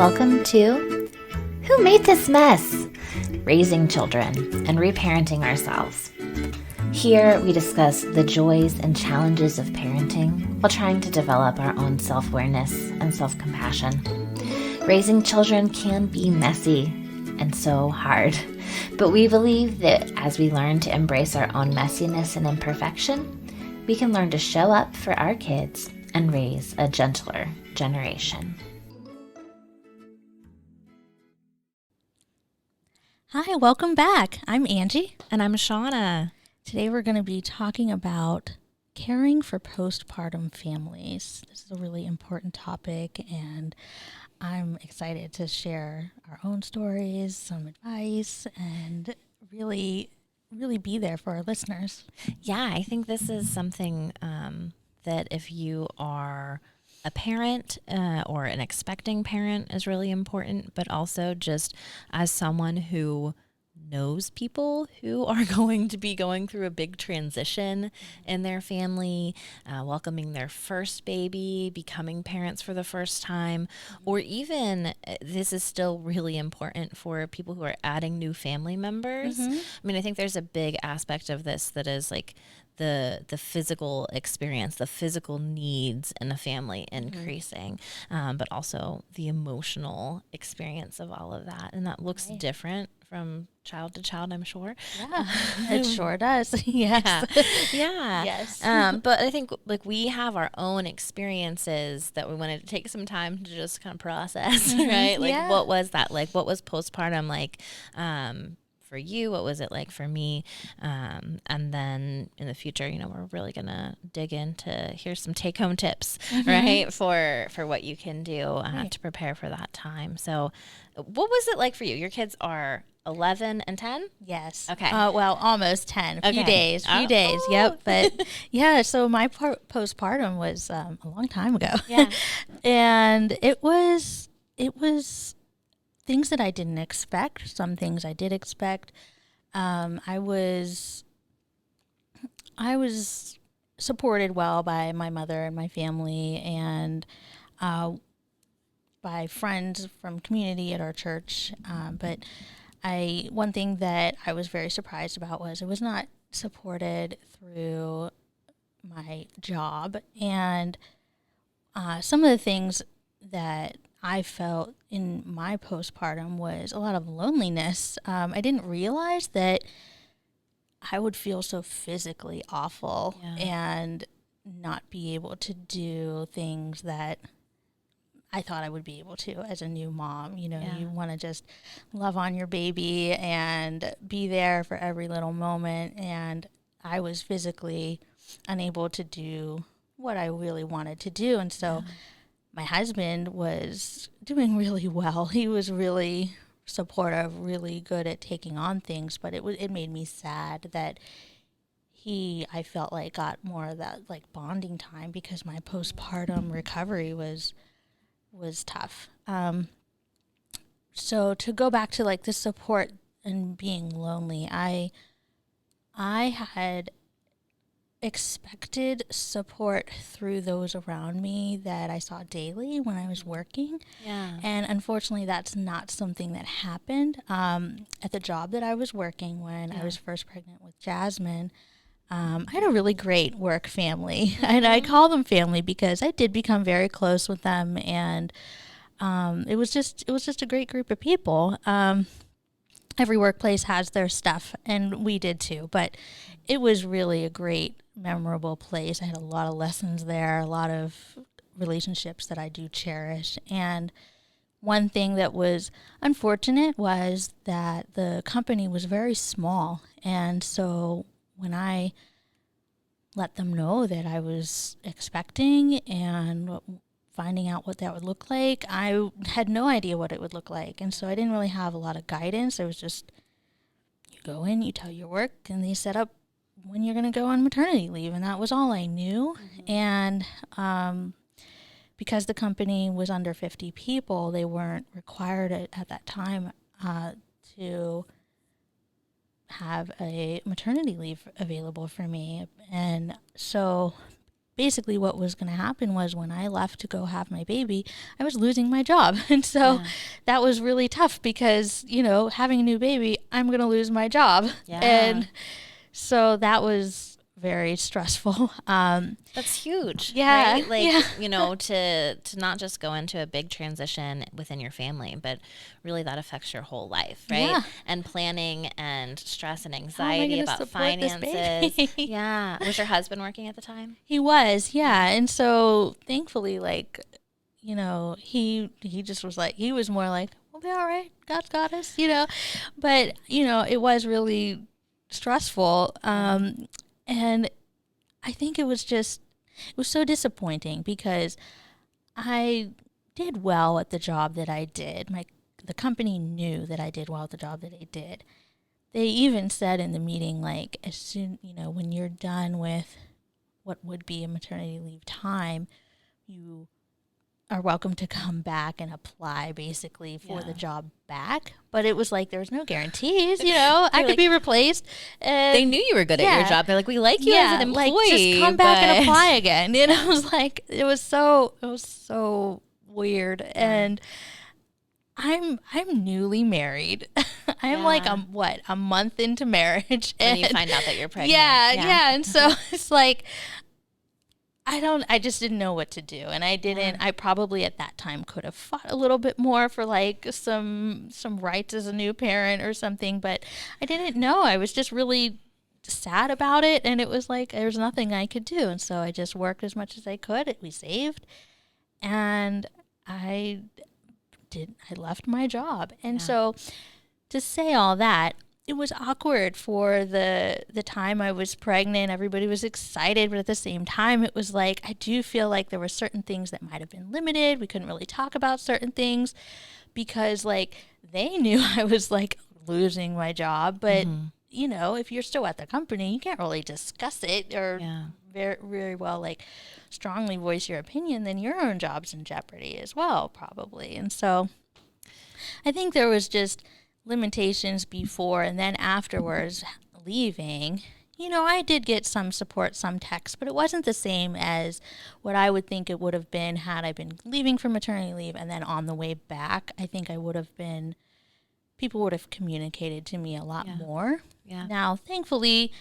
Welcome to Who Made This Mess? Raising Children and Reparenting Ourselves. Here we discuss the joys and challenges of parenting while trying to develop our own self-awareness and self-compassion. Raising children can be messy and so hard, but we believe that as we learn to embrace our own messiness and imperfection, we can learn to show up for our kids and raise a gentler generation. Hi, welcome back. I'm Angie. And I'm Shauna. Today we're going to be talking about caring for postpartum families. This is a really important topic, and I'm excited to share our own stories, some advice, and really be there for our listeners. Yeah, I think this is something that if you are a parent or an expecting parent is really important, but also just as someone who knows people who are going to be going through a big transition in their family, welcoming their first baby, becoming parents for the first time, or even this is still really important for people who are adding new family members. I mean, I think there's a big aspect of this that is like the physical experience, the physical needs in a family increasing, but also the emotional experience of all of that. And that looks different from child to child, I'm sure. Yeah, it sure does. Yes. Yeah. Yes. But I think like we have our own experiences that we wanted to take some time to just kind of process, right? Like what was that like? What was postpartum like? For you, what was it like for me? And then in the future, you know, we're really gonna dig into here's some take-home tips, right, for what you can do to prepare for that time. So, what was it like for you? Your kids are 11 and 10? Yes. Okay. Well, almost 10. A few days. Yep. But yeah, so my postpartum was a long time ago. Yeah. And it was things that I didn't expect. Some things I did expect. I was supported well by my mother and my family, and by friends from community at our church. But one thing that I was very surprised about was I was not supported through my job, and some of the things that I felt in my postpartum was a lot of loneliness. I didn't realize that I would feel so physically awful and not be able to do things that I thought I would be able to as a new mom. You know, you want to just love on your baby and be there for every little moment. And I was physically unable to do what I really wanted to do. And so my husband was doing really well. He was really supportive, really good at taking on things, but it made me sad that I felt like got more of that like bonding time because my postpartum recovery was tough. So to go back to like the support and being lonely, I had expected support through those around me that I saw daily when I was working. Yeah. And unfortunately, that's not something that happened. At the job that I was working when I was first pregnant with Jasmine, I had a really great work family. And I call them family because I did become very close with them. And it was just a great group of people. Every workplace has their stuff, and we did too. But it was really a great, memorable place. I had a lot of lessons there, a lot of relationships that I do cherish. And one thing that was unfortunate was that the company was very small. And so when I let them know that I was expecting and finding out what that would look like, I had no idea what it would look like. And so I didn't really have a lot of guidance. It was just, you go in, you tell your work, and they set up when you're going to go on maternity leave. And that was all I knew. And because the company was under 50 people, they weren't required at that time to have a maternity leave available for me. And so basically what was going to happen was when I left to go have my baby, I was losing my job. And so that was really tough because, you know, having a new baby, I'm going to lose my job. Yeah. And so that was very stressful. That's huge. Yeah. Right? Like, yeah. you know, to not just go into a big transition within your family, but really that affects your whole life, right? Yeah. And planning and stress and How am I anxiety gonna about support this finances. baby? Yeah. Was your husband working at the time? He was, yeah. And so thankfully, like, you know, he just was like, he was more like, we'll be all right. God's got us, you know. But, you know, it was really stressful. And I think it was so disappointing because I did well at the job that I did. The company knew that I did well at the job that I did. They even said in the meeting, like, as soon, you know, when you're done with what would be a maternity leave time, you are welcome to come back and apply basically for the job back. But it was like there was no guarantees, you know. I could be replaced. And they knew you were good at your job. They're like, we like you as an employee. Like, just come back and apply again. You know, it was like it was so weird. And I'm newly married. I'm like a month into marriage, and you find out that you're pregnant. Yeah. And so it's like I just didn't know what to do. And I probably at that time could have fought a little bit more for like some rights as a new parent or something, but I didn't know. I was just really sad about it. And it was like, there was nothing I could do. And so I just worked as much as I could. We saved and I left my job. And so to say all that, it was awkward for the time I was pregnant. Everybody was excited, but at the same time, it was like, I do feel like there were certain things that might have been limited. We couldn't really talk about certain things because like they knew I was like losing my job. But, you know, if you're still at the company, you can't really discuss it or very, very well, like strongly voice your opinion. Then your own job's in jeopardy as well, probably. And so I think there was just limitations before and then afterwards leaving. You know, I did get some support, some text, but it wasn't the same as what I would think it would have been had I been leaving for maternity leave and then on the way back. I think people would have communicated to me a lot more. Yeah. Now, thankfully,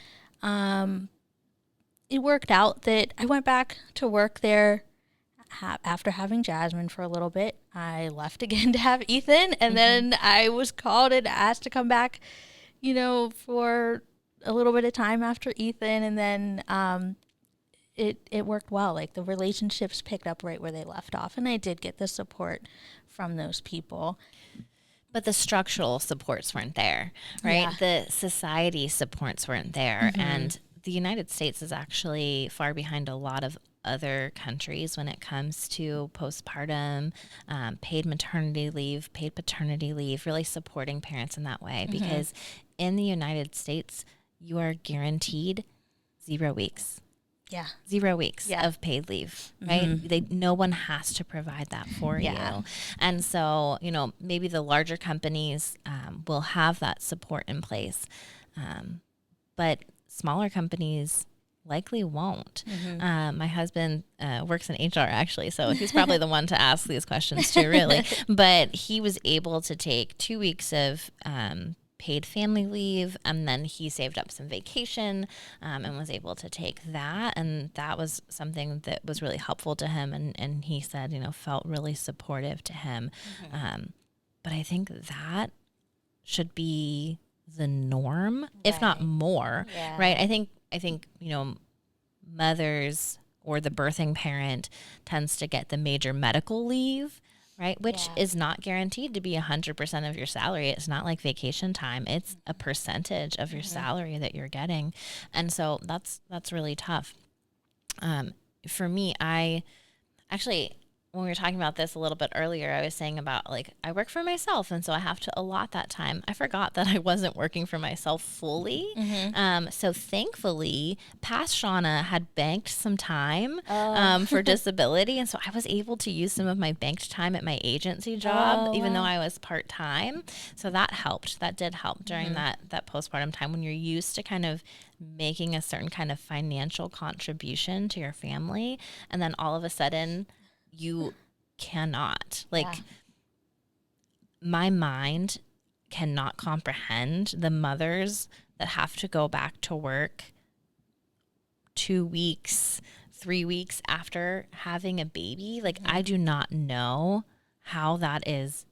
it worked out that I went back to work there after having Jasmine for a little bit. I left again to have Ethan, and then I was called and asked to come back, you know, for a little bit of time after Ethan, and then it worked well. Like the relationships picked up right where they left off, and I did get the support from those people. But the structural supports weren't there, right? The society supports weren't there, and the United States is actually far behind a lot of other countries when it comes to postpartum, paid maternity leave, paid paternity leave, really supporting parents in that way. Because in the United States, you are guaranteed 0 weeks. Yeah. 0 weeks of paid leave, right? No one has to provide that for you. And so, you know, maybe the larger companies will have that support in place. But smaller companies likely won't. My husband works in HR actually, so he's probably the one to ask these questions too, really. But he was able to take 2 weeks of paid family leave, and then he saved up some vacation and was able to take that. And that was something that was really helpful to him. And he said, you know, felt really supportive to him. But I think that should be the norm, if not more, right? I think, you know, mothers or the birthing parent tends to get the major medical leave, right? Which is not guaranteed to be 100% of your salary. It's not like vacation time. It's a percentage of your salary that you're getting. And so that's really tough. For me, when we were talking about this a little bit earlier, I was saying about like, I work for myself. And so I have to allot that time. I forgot that I wasn't working for myself fully. So thankfully, past Shauna had banked some time for disability. And so I was able to use some of my banked time at my agency job, even though I was part-time. So that helped. That did help during that postpartum time when you're used to kind of making a certain kind of financial contribution to your family, and then all of a sudden you cannot. Like, my mind cannot comprehend the mothers that have to go back to work 2 weeks, 3 weeks after having a baby. Like, I do not know how that is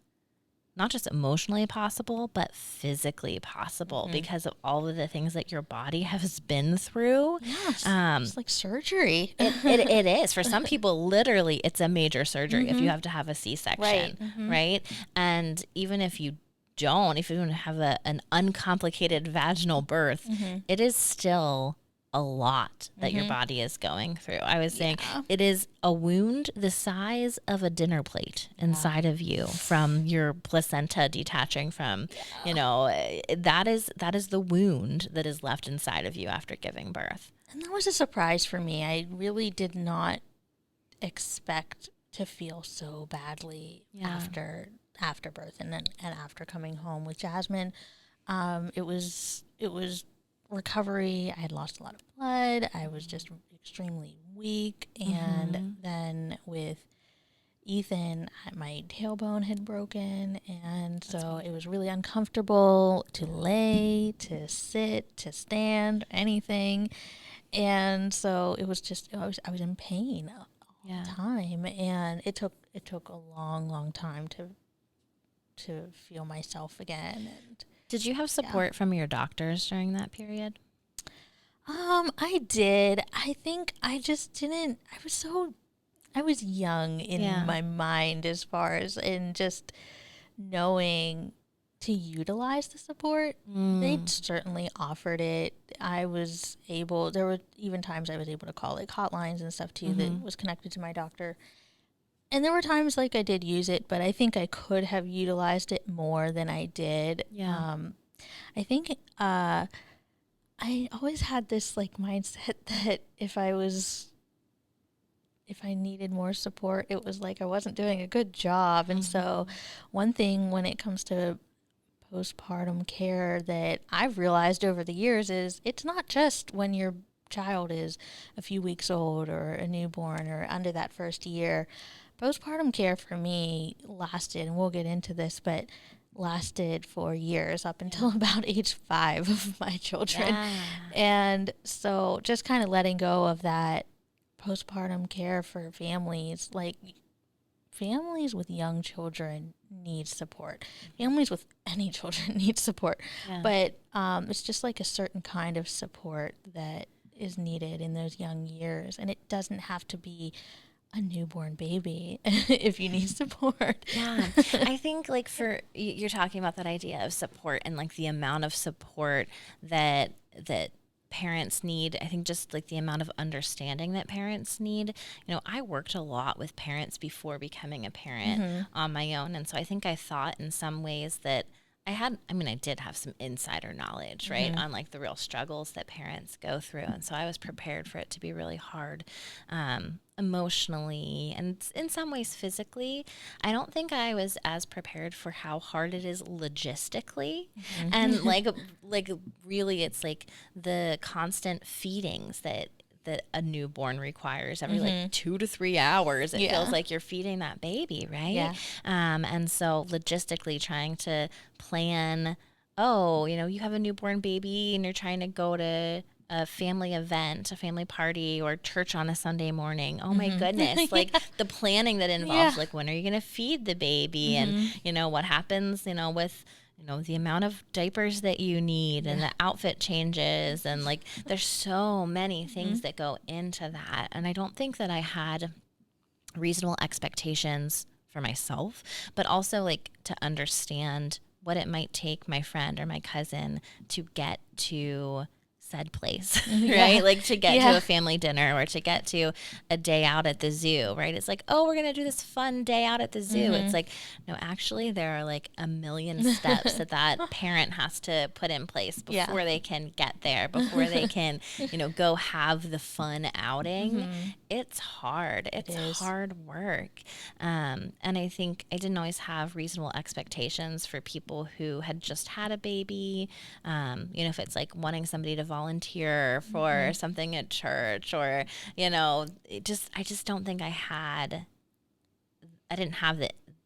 not just emotionally possible, but physically possible because of all of the things that your body has been through. Yes, it's like surgery. It is. For some people, literally, it's a major surgery if you have to have a C-section, right? And even if you don't, if you don't have an uncomplicated vaginal birth, it is still a lot that your body is going through. I was saying it is a wound the size of a dinner plate inside of you from your placenta detaching from, you know, that is the wound that is left inside of you after giving birth. And that was a surprise for me. I really did not expect to feel so badly after birth and after coming home with Jasmine. It was recovery. I had lost a lot of blood. I was just extremely weak. And then with Ethan, my tailbone had broken. And so it was really uncomfortable to lay, to sit, to stand, anything. And so it was just, I was in pain all the time. And it took a long time to feel myself again. And did you have support from your doctors during that period? I did. I think I just didn't. I was young in my mind as far as in just knowing to utilize the support. They certainly offered it. There were even times I was able to call like hotlines and stuff too that was connected to my doctor. And there were times like I did use it, but I think I could have utilized it more than I did. Yeah. I think I always had this like mindset that if I needed more support, it was like I wasn't doing a good job. And so one thing when it comes to postpartum care that I've realized over the years is it's not just when your child is a few weeks old or a newborn or under that first year. Postpartum care for me lasted, and we'll get into this, but lasted for years up until about age 5 of my children. And so just kind of letting go of that postpartum care for families, like families with young children need support. Families with any children need support. But it's just like a certain kind of support that is needed in those young years. And it doesn't have to be a newborn baby if you need support. I think like you're talking about that idea of support and like the amount of support that parents need. I think just like the amount of understanding that parents need. You know, I worked a lot with parents before becoming a parent on my own. And so I think I thought in some ways that I did have some insider knowledge, right, on like the real struggles that parents go through. And so I was prepared for it to be really hard emotionally and in some ways physically. I don't think I was as prepared for how hard it is logistically. And like really it's like the constant feedings that a newborn requires every like 2 to 3 hours. It feels like you're feeding that baby, right? And so logistically trying to plan, you have a newborn baby and you're trying to go to a family event, a family party, or church on a Sunday morning. Oh my goodness. Like the planning that involves like, when are you going to feed the baby? And, what happens, with the amount of diapers that you need and the outfit changes. And like, there's so many things that go into that. And I don't think that I had reasonable expectations for myself, but also like to understand what it might take my friend or my cousin to get to said place, right? Like to get to a family dinner or to get to a day out at the zoo, right? It's like, oh, we're going to do this fun day out at the zoo. It's like, no, actually there are like a million steps that parent has to put in place before they can get there, before they can, go have the fun outing. It's hard. It's hard work. And I think I didn't always have reasonable expectations for people who had just had a baby. If it's like wanting somebody to volunteer volunteer for something at church, or, you know, I just don't think I didn't have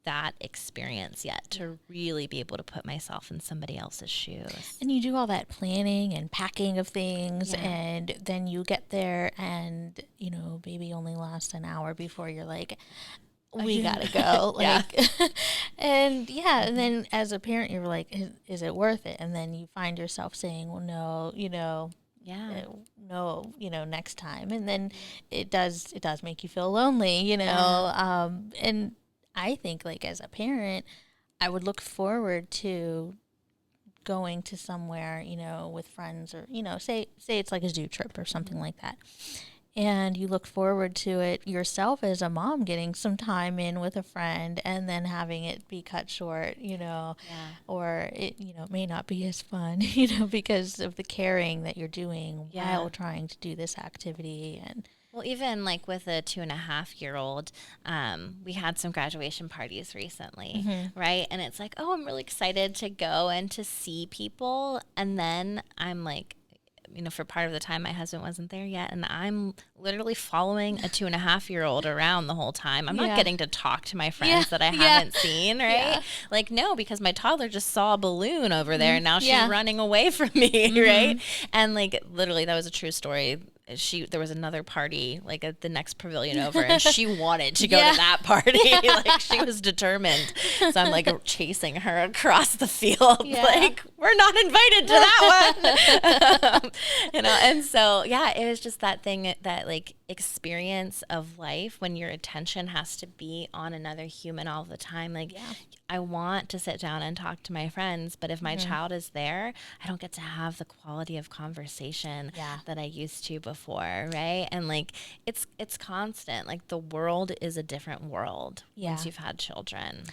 that experience yet to really be able to put myself in somebody else's shoes. And you do all that planning and packing of things, and then you get there and, you know, baby only lasts an hour before you're like, we gotta go. Like, and then as a parent, you're like, is it worth it? And then you find yourself saying, well, no, you know, no, you know, next time. And then it does make you feel lonely, you know, and I think, like, as a parent, I would look forward to going to somewhere, you know, with friends, or, you know, say it's like a zoo trip or something like that. And you look forward to it yourself as a mom, getting some time in with a friend, and then having it be cut short, you know, or it, you know, may not be as fun, you know, because of the caring that you're doing while trying to do this activity. And well, even like with a 2.5-year-old, we had some graduation parties recently, right? And it's like, oh, I'm really excited to go and to see people. And then I'm like, you know, for part of the time, my husband wasn't there yet. And I'm literally following a 2.5-year-old around the whole time. I'm not getting to talk to my friends that I haven't seen, right? Like, no, because my toddler just saw a balloon over there and now she's running away from me, right? And like, literally, that was a true story. There was another party like at the next pavilion over, and she wanted to go to that party. Like, she was determined. So I'm like chasing her across the field. Like, we're not invited to that one. You know, and so it was just that thing, that like experience of life when your attention has to be on another human all the time. Like, I want to sit down and talk to my friends, but if my child is there, I don't get to have the quality of conversation that I used to before, right? And like, it's constant. Like, the world is a different world once you've had children.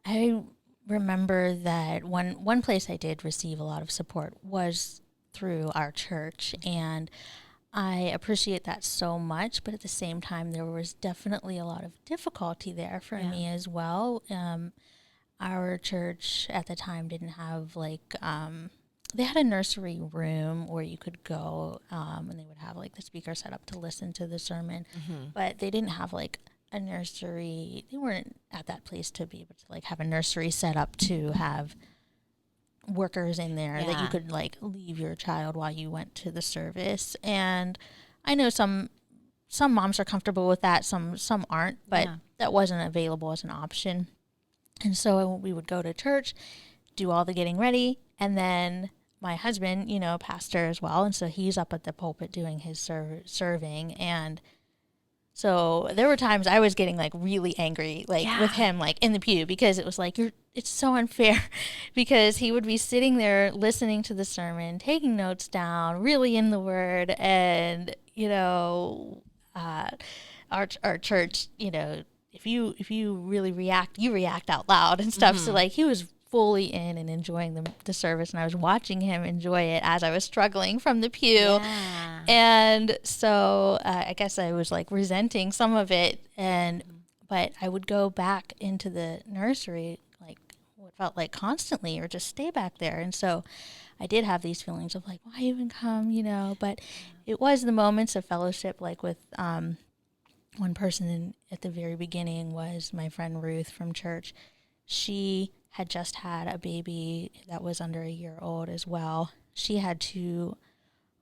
I remember that one place I did receive a lot of support was through our church, and I appreciate that so much, but at the same time, there was definitely a lot of difficulty there for me as well. Our church at the time didn't have like, they had a nursery room where you could go, and they would have like the speaker set up to listen to the sermon, but they didn't have like a nursery. They weren't at that place to be able to like have a nursery set up to have workers in there that you could like leave your child while you went to the service. And I know some moms are comfortable with that, some aren't, but that wasn't available as an option. And so we would go to church, do all the getting ready, and then my husband, you know, pastor as well, and so he's up at the pulpit doing his serving. And so there were times I was getting like really angry, like with him, like in the pew, because it was like, it's so unfair, because he would be sitting there listening to the sermon, taking notes down, really in the word. And, you know, our church, you know, if you really react, you react out loud and stuff. So like, he was fully in and enjoying the service, and I was watching him enjoy it as I was struggling from the pew. And so I guess I was like resenting some of it, but I would go back into the nursery like what felt like constantly, or just stay back there. And so I did have these feelings of like, why even come, you know? But it was the moments of fellowship, like with one person at the very beginning was my friend Ruth from church. She had just had a baby that was under a year old as well. She had 2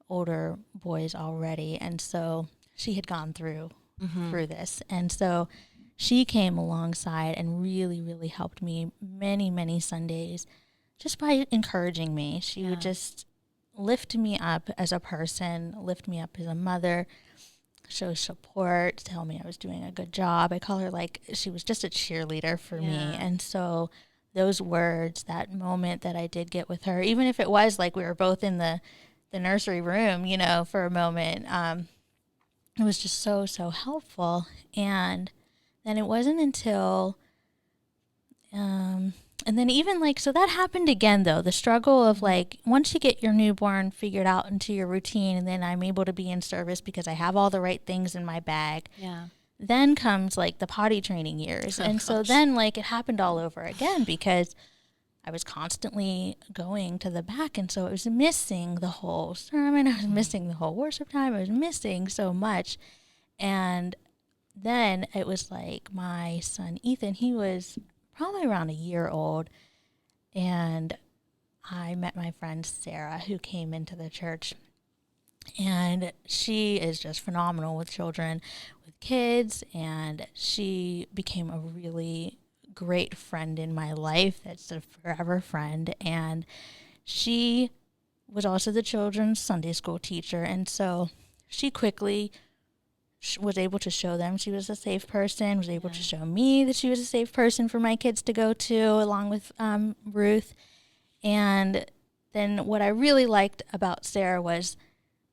older boys already, and so she had gone through this. And so she came alongside and really, really helped me many, many Sundays just by encouraging me. She would just lift me up as a person, lift me up as a mother, show support, tell me I was doing a good job. I call her like, she was just a cheerleader for me. And so those words, that moment that I did get with her, even if it was like we were both in the nursery room, you know, for a moment, it was just so, so helpful. And then it wasn't until, and then even like, so that happened again though, the struggle of like, once you get your newborn figured out into your routine, and then I'm able to be in service because I have all the right things in my bag. Then comes like the potty training years. And so then like it happened all over again, because I was constantly going to the back, and so I was missing the whole sermon. I was missing the whole worship time. I was missing so much. And then it was like my son Ethan, he was probably around a year old, and I met my friend Sarah, who came into the church, and she is just phenomenal with children, with kids, and she became a really great friend in my life. That's a forever friend. And she was also the children's Sunday school teacher, and so she quickly was able to show them she was a safe person, was able to show me that she was a safe person for my kids to go to, along with Ruth. And then what I really liked about Sarah was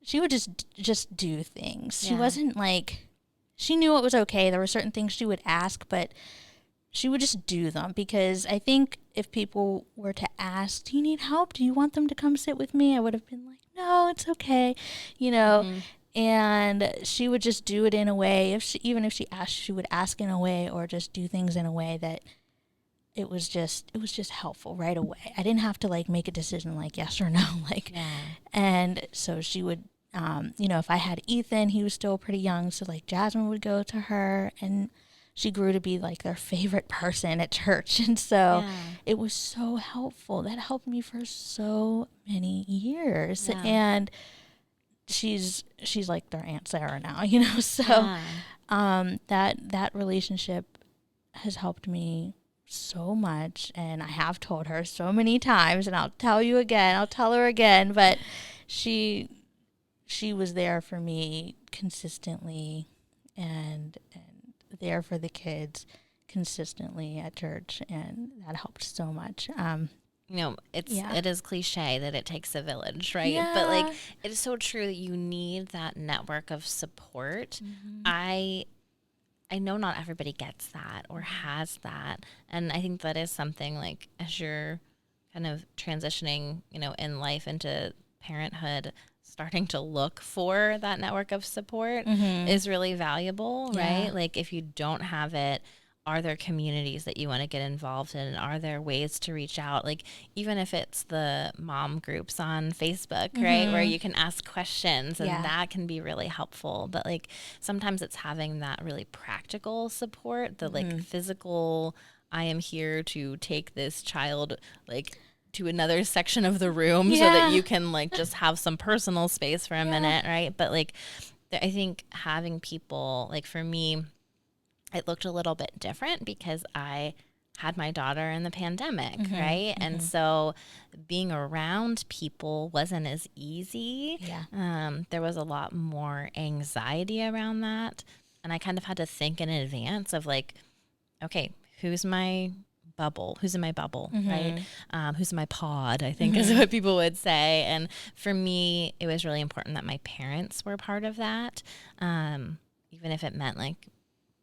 she would just do things. She wasn't like, she knew it was okay. There were certain things she would ask, but she would just do them, because I think if people were to ask, do you need help? Do you want them to come sit with me? I would have been like, no, it's okay, you know. Mm-hmm. And she would just do it in a way, even if she asked, she would ask in a way, or just do things in a way that it was just helpful right away. I didn't have to like make a decision like yes or no, like. Yeah. And so she would, if I had Ethan, he was still pretty young, so like Jasmine would go to her, and she grew to be like their favorite person at church. And so it was so helpful. That helped me for so many years. Yeah. And she's like their Aunt Sarah now, so that relationship has helped me so much. And I have told her so many times, and I'll tell her again, but she was there for me consistently, and there for the kids consistently at church, and that helped so much. It is cliche that it takes a village, right? Yeah. But like, it is so true that you need that network of support. Mm-hmm. I know not everybody gets that or has that, and I think that is something, like, as you're kind of transitioning, in life into parenthood, starting to look for that network of support is really valuable, right? Like, if you don't have it, are there communities that you want to get involved in? Are there ways to reach out? Like, even if it's the mom groups on Facebook, right, where you can ask questions, and that can be really helpful. But like, sometimes it's having that really practical support, the like physical, I am here to take this child like to another section of the room so that you can like just have some personal space for a minute, right? But like, I think having people, like for me, it looked a little bit different because I had my daughter in the pandemic, right? And so being around people wasn't as easy. There was a lot more anxiety around that. And I kind of had to think in advance of like, okay, who's in my bubble, right? Who's in my pod, I think is what people would say. And for me, it was really important that my parents were part of that. Even if it meant like,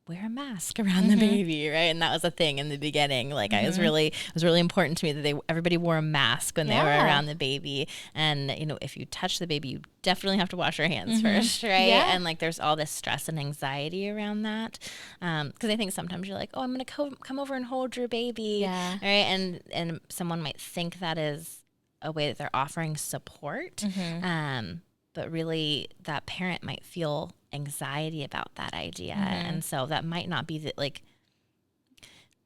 wear a mask around the baby, right? And that was a thing in the beginning. Like, it was really important to me that everybody wore a mask when they were around the baby. And, if you touch the baby, you definitely have to wash your hands first, right? Yeah. And like, there's all this stress and anxiety around that. Because I think sometimes you're like, oh, I'm going to come over and hold your baby, right? And someone might think that is a way that they're offering support. But really that parent might feel anxiety about that idea. And so that might not be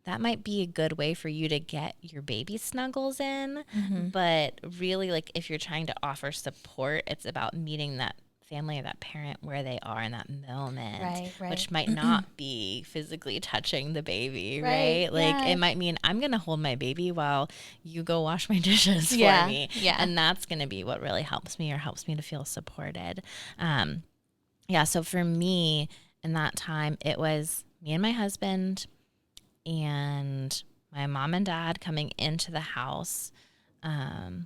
that might be a good way for you to get your baby snuggles in. But really, like, if you're trying to offer support, it's about meeting that family or that parent where they are in that moment, right. Which might not be physically touching the baby, right? Like, it might mean I'm going to hold my baby while you go wash my dishes for me. Yeah. And that's going to be what really helps me to feel supported. So for me in that time, it was me and my husband and my mom and dad coming into the house. I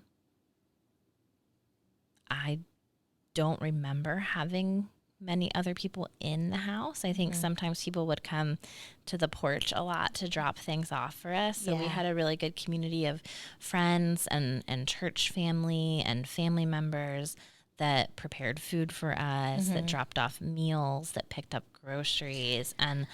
don't remember having many other people in the house. I think sometimes people would come to the porch a lot to drop things off for us. So we had a really good community of friends and church family and family members that prepared food for us, that dropped off meals, that picked up groceries. And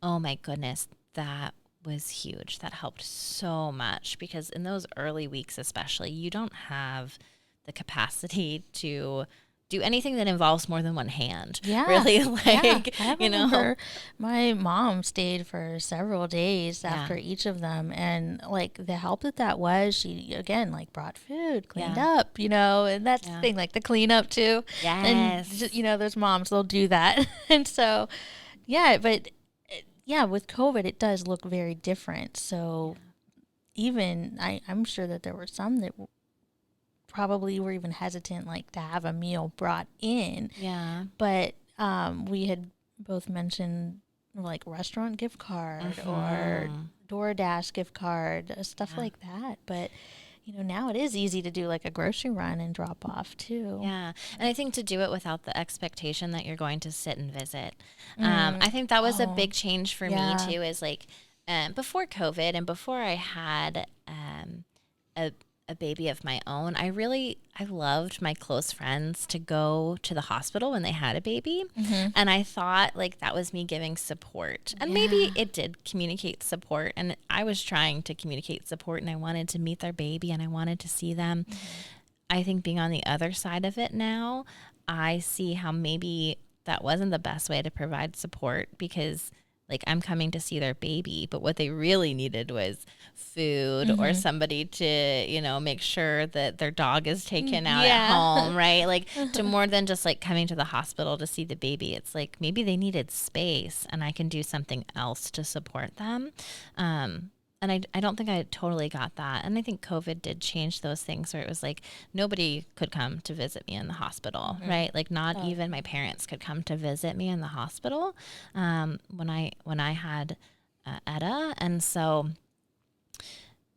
oh my goodness, that was huge. That helped so much because in those early weeks, especially, you don't have the capacity to do anything that involves more than one hand. Yeah. Really, I remember my mom stayed for several days after each of them. And like the help that was, she again, like brought food, cleaned up, and that's the thing, like the cleanup too. Yes. And, those moms, they'll do that. And so, but with COVID, it does look very different. So even I'm sure that there were some that probably were even hesitant, like to have a meal brought in. Yeah. But we had both mentioned like restaurant gift card or DoorDash gift card, stuff like that. But now it is easy to do like a grocery run and drop off too. Yeah. And I think to do it without the expectation that you're going to sit and visit. I think that was a big change for me too, is like before COVID and before I had a baby of my own, I loved my close friends to go to the hospital when they had a baby. And I thought like that was me giving support. And maybe it did communicate support. And I was trying to communicate support and I wanted to meet their baby and I wanted to see them. I think being on the other side of it now, I see how maybe that wasn't the best way to provide support because like I'm coming to see their baby, but what they really needed was food or somebody to, make sure that their dog is taken out at home, right? Like to more than just like coming to the hospital to see the baby. It's like maybe they needed space and I can do something else to support them. And I don't think I totally got that. And I think COVID did change those things where it was like nobody could come to visit me in the hospital, right? Like not even my parents could come to visit me in the hospital when I had Etta. And so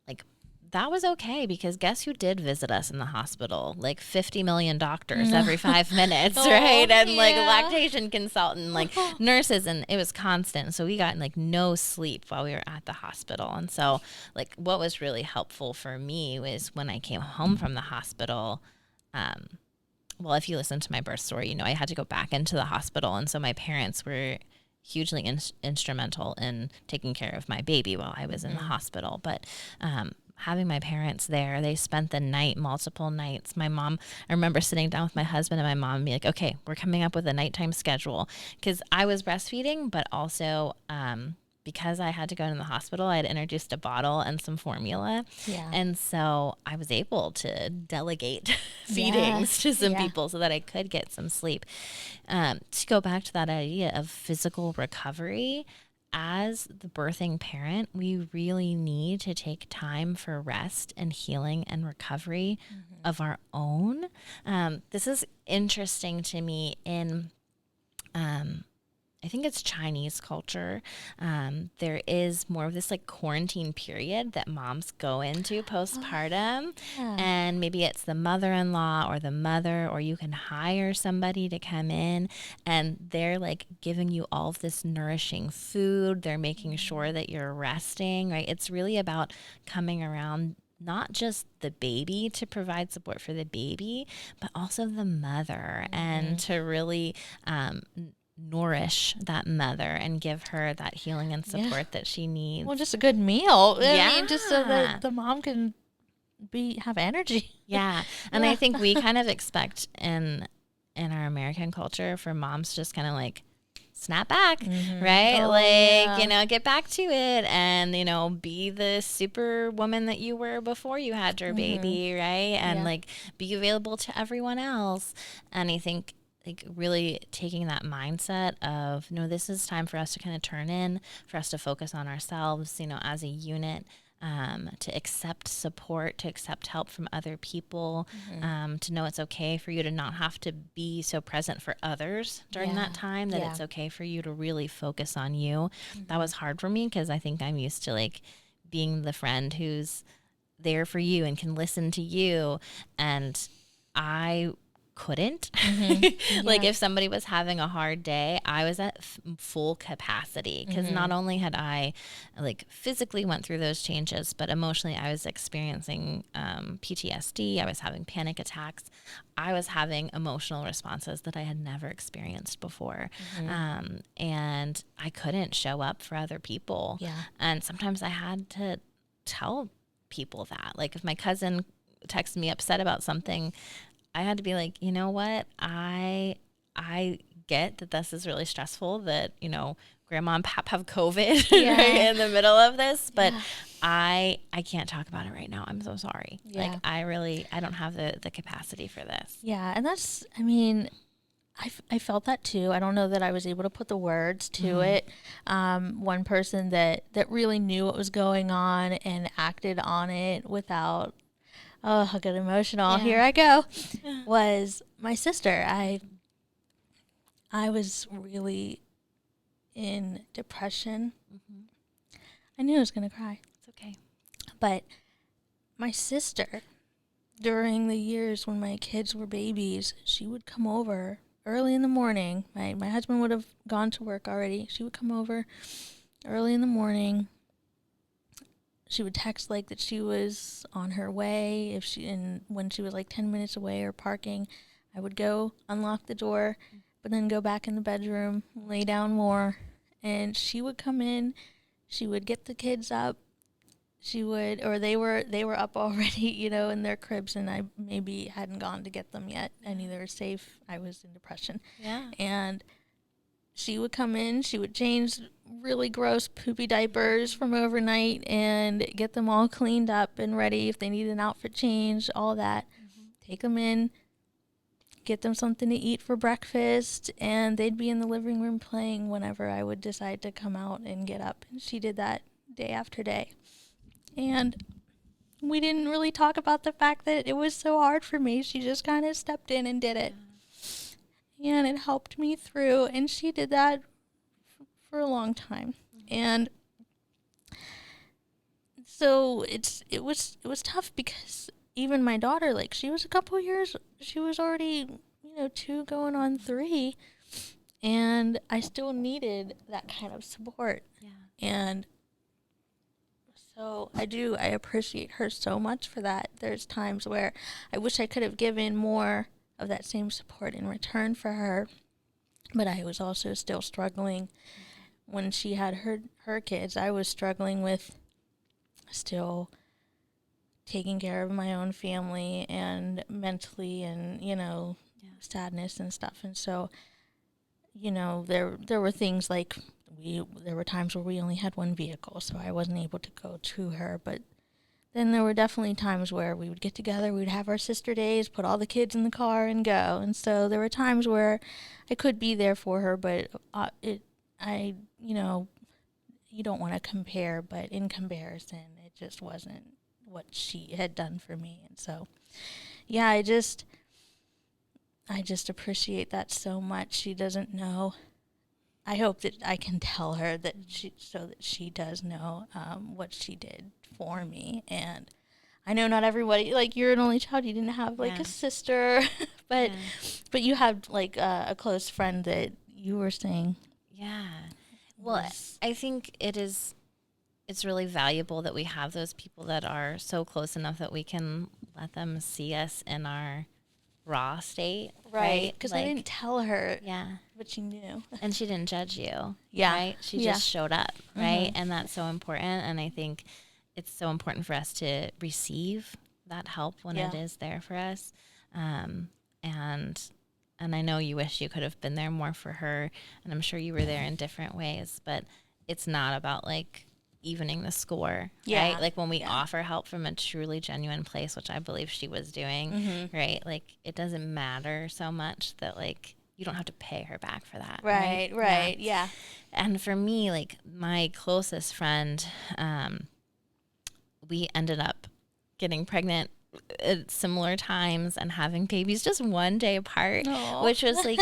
like that was okay because guess who did visit us in the hospital? Like 50 million doctors every 5 minutes, right? And like a lactation consultant, like nurses, and it was constant. So we got like no sleep while we were at the hospital. And so like what was really helpful for me was when I came home from the hospital, well, if you listen to my birth story, I had to go back into the hospital. And so my parents were hugely instrumental in taking care of my baby while I was in the hospital. But having my parents there, they spent the night, multiple nights. My mom, I remember sitting down with my husband and my mom and be like, okay, we're coming up with a nighttime schedule. Because I was breastfeeding, but also because I had to go in the hospital, I had introduced a bottle and some formula. Yeah. And so I was able to delegate feedings to some people so that I could get some sleep. To go back to that idea of physical recovery, as the birthing parent, we really need to take time for rest and healing and recovery of our own. This is interesting to me in I think it's Chinese culture. There is more of this like quarantine period that moms go into postpartum. And maybe it's the mother-in-law or the mother, or you can hire somebody to come in and they're like giving you all of this nourishing food. They're making sure that you're resting, right? It's really about coming around not just the baby to provide support for the baby, but also the mother and to really nourish that mother and give her that healing and support that she needs. Well, just a good meal. I mean, just so that the mom can have energy. Yeah. And I think we kind of expect in our American culture for moms to just kind of like snap back, right? Get back to it and, be the super woman that you were before you had your baby, right? And like be available to everyone else. And I think like really taking that mindset of, this is time for us to kind of turn in, for us to focus on ourselves, as a unit, to accept support, to accept help from other people, to know it's okay for you to not have to be so present for others during that time, that it's okay for you to really focus on you. That was hard for me because I think I'm used to like being the friend who's there for you and can listen to you. And I couldn't. Mm-hmm. Like if somebody was having a hard day, I was at full capacity, because not only had I like physically went through those changes, but emotionally I was experiencing PTSD. I was having panic attacks. I was having emotional responses that I had never experienced before. And I couldn't show up for other people. Yeah. And sometimes I had to tell people that, like if my cousin texted me upset about something, I had to be like, you know what? I get that this is really stressful, that, you know, grandma and pap have COVID right in the middle of this, but I can't talk about it right now. I'm so sorry. Like I don't have the capacity for this. Yeah. And that's, I mean, I felt that too. I don't know that I was able to put the words to it. One person that really knew what was going on and acted on it without, oh, I'll get emotional. Here I go. Was my sister. I was really in depression. I knew I was going to cry. It's okay. But my sister, during the years when my kids were babies, she would come over early in the morning. My husband would have gone to work already. She would come over early in the morning. She would text like that she was on her way. When she was like 10 minutes away or parking, I would go unlock the door, but then go back in the bedroom, lay down more, and she would come in. She would get the kids up. They were up already, you know, in their cribs, and I maybe hadn't gone to get them yet. I knew they were safe. I was in depression. Yeah. And she would come in, she would change really gross poopy diapers from overnight and get them all cleaned up and ready if they need an outfit change, all that. Take them in, get them something to eat for breakfast, and they'd be in the living room playing whenever I would decide to come out and get up. And she did that day after day. And we didn't really talk about the fact that it was so hard for me. She just kind of stepped in and did it. And it helped me through. And she did that for a long time. And so it was tough, because even my daughter, like, she was a couple years, she was already, 2 going on 3. And I still needed that kind of support. Yeah. And so I appreciate her so much for that. There's times where I wish I could have given more of that same support in return for her, but I was also still struggling. When she had her kids, I was struggling with still taking care of my own family and mentally, and sadness and stuff. And so there were things like there were times where we only had one vehicle, so I wasn't able to go to her. But then there were definitely times where we would get together, we'd have our sister days, put all the kids in the car and go. And so there were times where I could be there for her, but you don't want to compare, but in comparison, it just wasn't what she had done for me. And so, yeah, I just appreciate that so much. She doesn't know. I hope that I can tell her that she does know what she did for me. And I know not everybody, like, you're an only child, you didn't have like a sister, but you have like a close friend that you were saying. Yeah. Well, I think it's really valuable that we have those people that are so close enough that we can let them see us in our raw state, right? Because I didn't tell her, yeah, but she knew, and she didn't judge you, yeah, right? She just showed up, right? And that's so important. And I think it's so important for us to receive that help when it is there for us. And I know you wish you could have been there more for her, and I'm sure you were there in different ways, but it's not about like evening the score, right? Like when we offer help from a truly genuine place, which I believe she was doing, right? Like it doesn't matter so much that like you don't have to pay her back for that. Right. Yeah. And for me, like my closest friend, we ended up getting pregnant at similar times and having babies just one day apart, which was like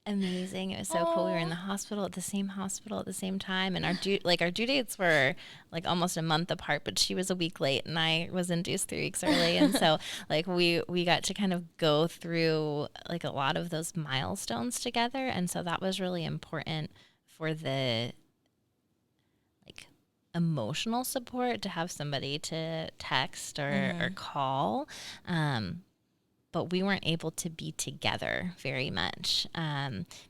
amazing. It was so cool. We were in the hospital at the same time, and our due dates were like almost a month apart, but she was a week late and I was induced 3 weeks early. And so like we got to kind of go through like a lot of those milestones together. And so that was really important for the like emotional support, to have somebody to text or call. But we weren't able to be together very much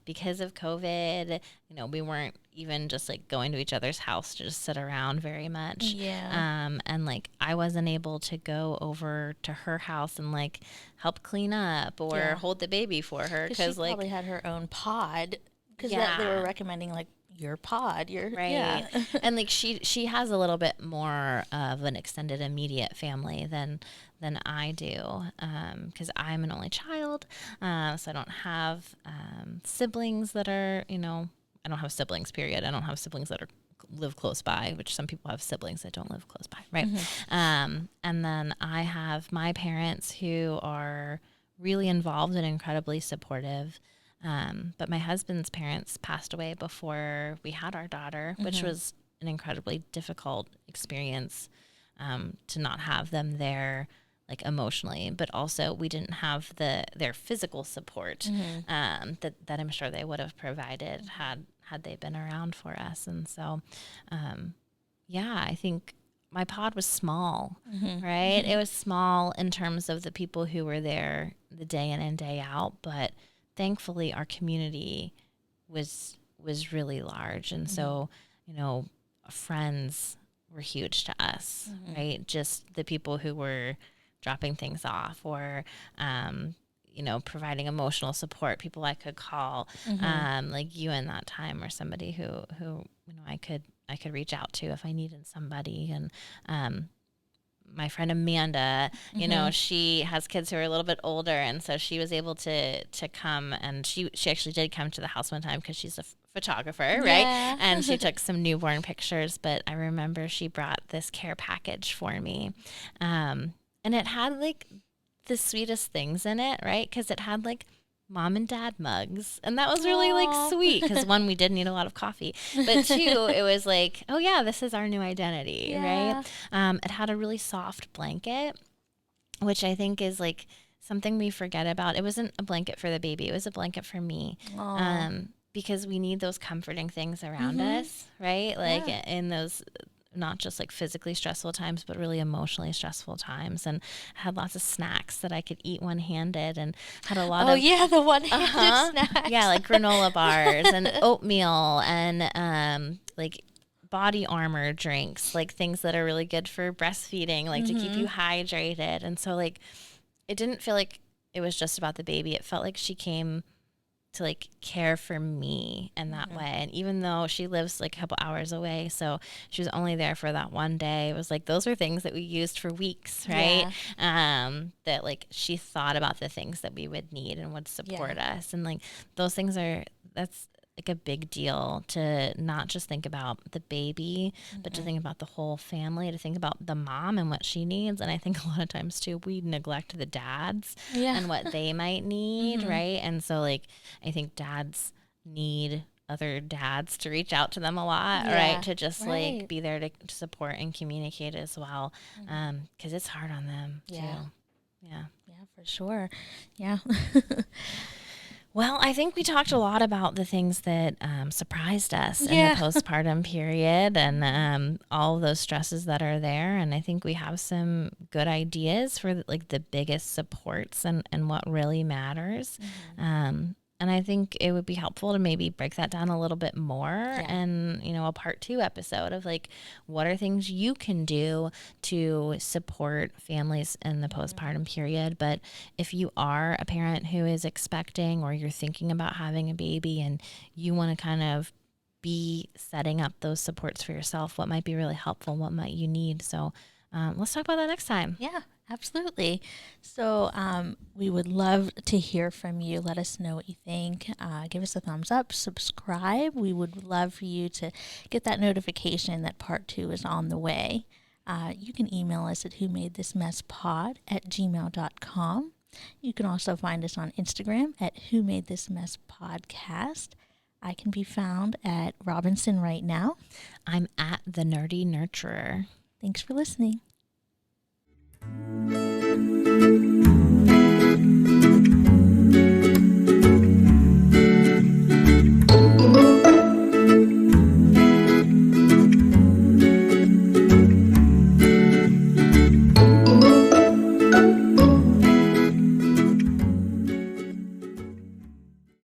because of COVID. You know, we weren't even just like going to each other's house to just sit around very much. Yeah. And like I wasn't able to go over to her house and like help clean up or hold the baby for her, because like probably had her own pod, because they were recommending like your pod, right. And like she has a little bit more of an extended immediate family than I do, because I'm an only child, so I don't have siblings that are, you know, I don't have siblings, period. I don't have siblings that live close by, which some people have siblings that don't live close by, right? And then I have my parents who are really involved and incredibly supportive. But my husband's parents passed away before we had our daughter, which was an incredibly difficult experience, to not have them there, like emotionally, but also we didn't have their physical support that I'm sure they would have provided had they been around for us. And so, I think my pod was small, right? It was small in terms of the people who were there the day in and day out, but thankfully our community was really large. And so, you know, friends were huge to us, right? Just the people who were dropping things off or, you know, providing emotional support, people I could call, like you in that time, or somebody who, you know, I could reach out to if I needed somebody. And, my friend Amanda, you know, she has kids who are a little bit older. And so she was able to come, and she actually did come to the house one time because she's a photographer, right? And she took some newborn pictures, but I remember she brought this care package for me. And it had like the sweetest things in it, right? Because it had like mom and dad mugs, and that was really like sweet, because one, we did need a lot of coffee, but two, it was like, oh yeah, this is our new identity, right? It had a really soft blanket, which I think is like something we forget about. It wasn't a blanket for the baby, it was a blanket for me. Because we need those comforting things around us, right? Like in those not just like physically stressful times, but really emotionally stressful times. And I had lots of snacks that I could eat one-handed, and had a lot of the one-handed snacks. Yeah, like granola bars and oatmeal and like body armor drinks, like things that are really good for breastfeeding, like to keep you hydrated. And so like it didn't feel like it was just about the baby. It felt like she came to like care for me in that way. And even though she lives like a couple hours away, so she was only there for that one day, it was like those are things that we used for weeks, right? That like she thought about the things that we would need and would support us. And like those things that's like a big deal, to not just think about the baby, but to think about the whole family, to think about the mom and what she needs. And I think a lot of times too, we neglect the dads and what they might need, right? And so like, I think dads need other dads to reach out to them a lot, right? To just like be there to support and communicate as well. 'Cause it's hard on them too. Yeah, for sure. Yeah. Well, I think we talked a lot about the things that surprised us in the postpartum period, and all of those stresses that are there. And I think we have some good ideas for like the biggest supports and what really matters. And I think it would be helpful to maybe break that down a little bit more, and, you know, a part 2 episode of like, what are things you can do to support families in the postpartum period. But if you are a parent who is expecting, or you're thinking about having a baby, and you want to kind of be setting up those supports for yourself, what might be really helpful, what might you need. So let's talk about that next time. Yeah, absolutely. So we would love to hear from you. Let us know what you think. Give us a thumbs up, subscribe. We would love for you to get that notification that part 2 is on the way. You can email us at whomadethismesspod@gmail.com. You can also find us on Instagram at Who Made This Mess Podcast. I can be found at Robinson right now. I'm at The Nerdy Nurturer. Thanks for listening.